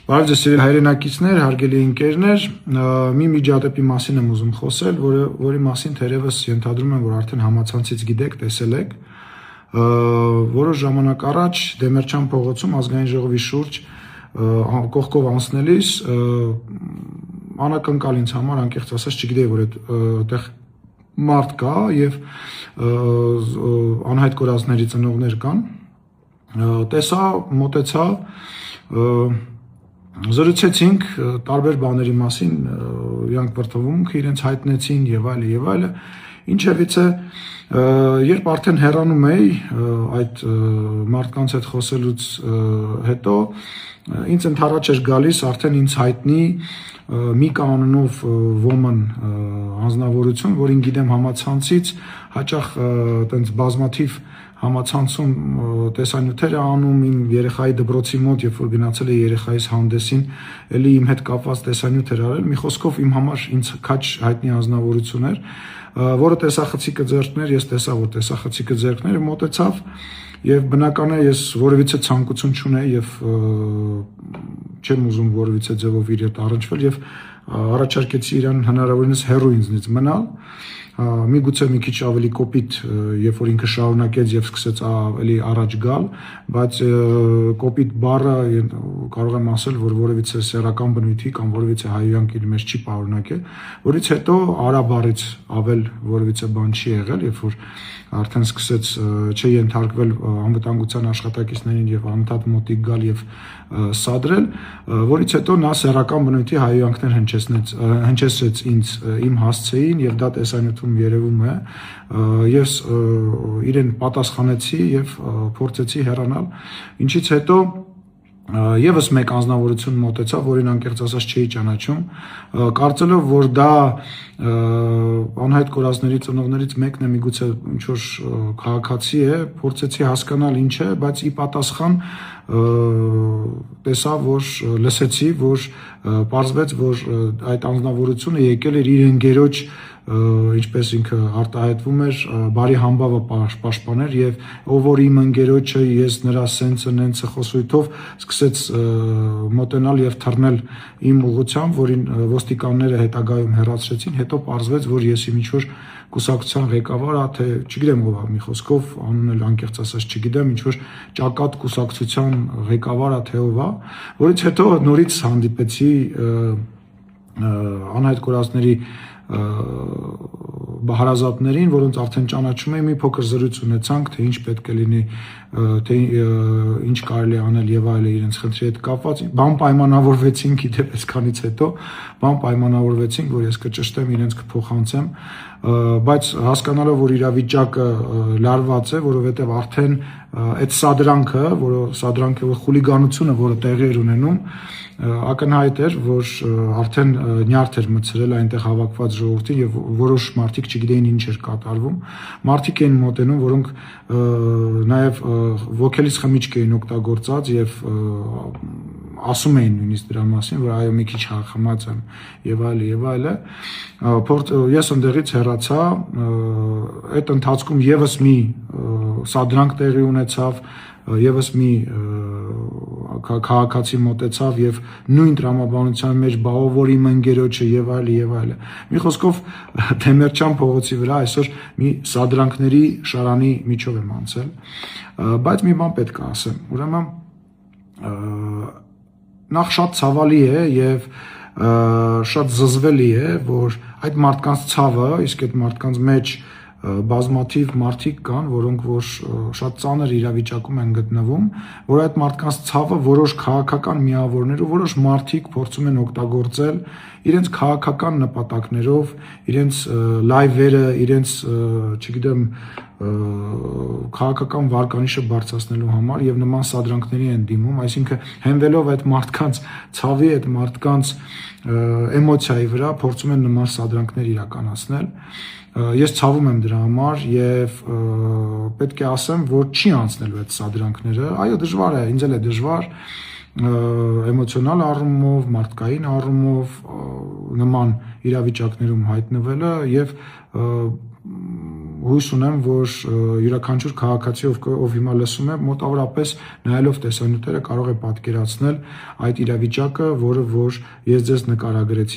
Բարև ձեզ սիրելի հայրենակիցներ, հարգելի ընկերներ, մի միջադեպի մասին եմ ուզում խոսել, որի մասին թերևս ենթադրում եմ, որ արդեն համացանցից գիտեք, տեսել եք, որոշ ժամանակ առաջ Դեմերչյան փողոցում ազգային ժողովի շուրջ կողքով անցնելիս անակնկալ ինձ համար, անկեղծ ասած, չգիտեի, որ այդտեղ մարդ կա եւ անհայտ կորածների ծնողներ կան, տեսա, մոտեցա, զրուցեցինք տարբեր բաների մասին, իրանք վրդովմունքը իրենց հայտնեցին եւ այլը, ինչևից է, երբ արդեն հեռանում էի այդ մարդկանց հետ խոսելուց հետո, ինձ ընդառաջ էր գալիս արդեն ինձ հայտնի մի կանոնով ոմն անձնավորություն, որին գիտեմ համացանցից, հաճախ տենց բազմաթիվ համացանցում տեսանյութեր է անում իմ երեխայի դպրոցի մոտ, երբ որ գնացել է երեխայիս հանդեսին, էլի իմ հետ կապված տեսանյութ էր արել, մի խոսքով իմ համար ինձ քաչ հայտնի անձնավորություն էր, որը տեսախցիկը ձեռքներ, ես տեսա, որ տեսախցիկը ձեռքները մոտեցավ եւ բնական է ես որևիցե ցանկություն չունեի եւ չեմ ուզում որևիցե ձևով իր հետ առնչվել եւ առաջարկեցի իրան հնարավորինս հեռու ինձնից մնալ միգուցե մի քիչ ավելի կոպիտ, երբ որ ինքը շարունակեց եւ սկսեց ավելի առաջ գալ, բայց կոպիտ բառը կարող եմ ասել, որ որևիցե սեռական բնույթի կամ որևիցե հայոյանք իր մեջ չի պարունակել, որից հետո արաբարից ավել որևիցե բան չի եղել, երբ որ արդեն սկսեց չի ենթարկվել անվտանգության աշխատակիցներին եւ անընդհատ մոտիկ գալ եւ սադրել, որից հետո նա սեռական բնույթի հայոյանքներ հնչեցրեց ինձ իմ հասցեին եւ դա տեսանյութում երևում է, ես իրեն պատասխանեցի եւ փորձեցի հեռանալ, ինչից հետո Եվս մեկ անձնավորություն մոտեցավ, որին անկեղծ ասած չէի ճանաչում, կարծելով, որ դա անհայտ կորածների ծնողներից մեկն է, միգուցե ինչ-որ քաղաքացի է, փորձեցի հասկանալ ինչ է, բայց ի պատասխան տեսա, որ լսեցի, որ պարզվեց, որ այդ անձնավորությունը եկել էր իր ընկերոջ ինչպես ինքը արտահայտվում էր, բարի համբավը պաշտպաներ եւ ով որ իմ ընկերոջը ես նրա սենսը նենցը խոսույթով սկսեց մոտենալ եւ թռնել իմ ուղղությամբ, որին ոստիկանները հետագայում հեռացրեցին, հետո պարզվեց, որ ես իմ ինչ-որ կուսակցության ղեկավար, թե չգիտեմ ով է, մի խոսքով անունն էլ անկեղծ ասած չգիտեմ, ինչ-որ ճակատ կուսակցության ղեկավար, թե ով է, որից հետո նորից հանդիպեցի անհայտ կորածների հարազատներին, որոնց արդեն ճանաչում եմ, մի փոքր զրույց ունեցանք, թե ինչ պետք է լինի, թե ինչ կարելի է անել եւ այլն իրենց խնդրի հետ կապված, բան պայմանավորվեցինք, իդեպ այսքանից հետո, բան պայմանավորվեցինք, որ ես կճշտեմ իրենց կփոխանցեմ, բայց հասկանալով, որ իրավիճակը լարված է, որովհետեւ արդեն այդ սադրանքը, որ խուլիգանությունը, որը տեղի էր ունենում, ակնհայտ էր, որ արդեն նյարդ էր մտցրել այնտեղ հավաքված ժողովրդին եւ որոշ մարդիկ չգիտեին ինչ էր կատարվում, մարդիկ էին մոտենում, որոնք նաեւ ոգելից խմիչք էին օգտագործած եւ ասում էին նույնիսկ դրա մասին, որ այո մի քիչ խմած եմ եւ այլն, ես ընդեղից հեռացա, այդ ընթացքում եւս մի սադրանք տեղի ունեցավ, եւս մի քաղաքացի մոտեցավ եւ նույն տրամաբանության մեջ բաղ իմ ընկերոջը եւ այլն, մի խոսքով Դեմերչյան փողոցի վրա այսօր մի սադրանքների շարանի միջով եմ անցել, բայց մի բան պետք է ասեմ, ուրեմն նախ շատ ցավալի է եւ շատ զզվելի է, որ այդ մարդկանց ցավը, իսկ այդ մարդկանց մեջ բազմաթիվ մարդիկ կան, որոնք որ շատ ծանր իրավիճակում են գտնվում, որ այդ մարդկանց ցավը որոշ քաղաքական միավորներ ու որոշ մարդիկ փորձում են օգտագործել իրենց քաղաքական նպատակներով, իրենց լայվերը, իրենց, չգիտեմ, քաղաքական վարկանիշը բարձրացնելու համար եւ նման սադրանքների են դիմում, այսինքն հենվելով այդ մարդկանց ցավի, այդ մարդկանց էմոցիայի վրա փորձում են նման սադրանքներ իրականացնել Ես ցավում եմ դրա համար եւ պետք է ասեմ, որ չի անցնելու այդ սադրանքները, այո դժվար է, ինձ էլ է դժվար էմոցիոնալ առումով, մարդկային առումով նման իրավիճակներում հայտնվելը եւ հույս ունեմ, որ յուրաքանչյուր քաղաքացի, ով հիմա լսում է, մոտավորապես նայելով տեսանյութերը կարող է պատկերացնել այդ իրավիճակը, որը որ ես ձեզ նկարագրեցի։